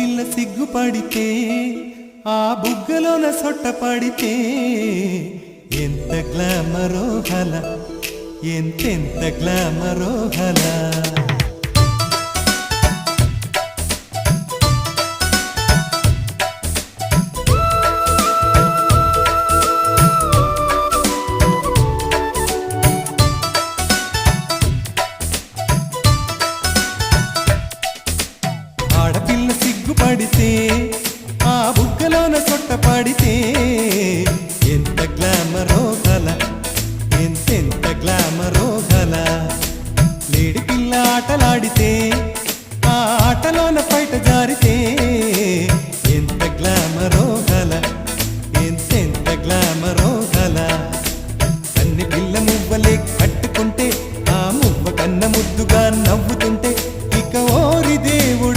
ఆడపిల్ల సిగ్గుపడితే ఆ బుగ్గలోన సొట్ట పడితే ఎంత గ్లామరో హల, ఎంతెంత గ్లామరో హల. ఆడపిల్ల సిగ్గుపడితే ఆ బుగ్గలోన సొట్ట పడితే ఎంత గ్లామరో గల, ఎంతెంత గ్లామరో గల. లేడి పిల్ల ఆటలాడితే ఆ ఆటలోన పైట జారితే ఎంత గ్లామరో గల.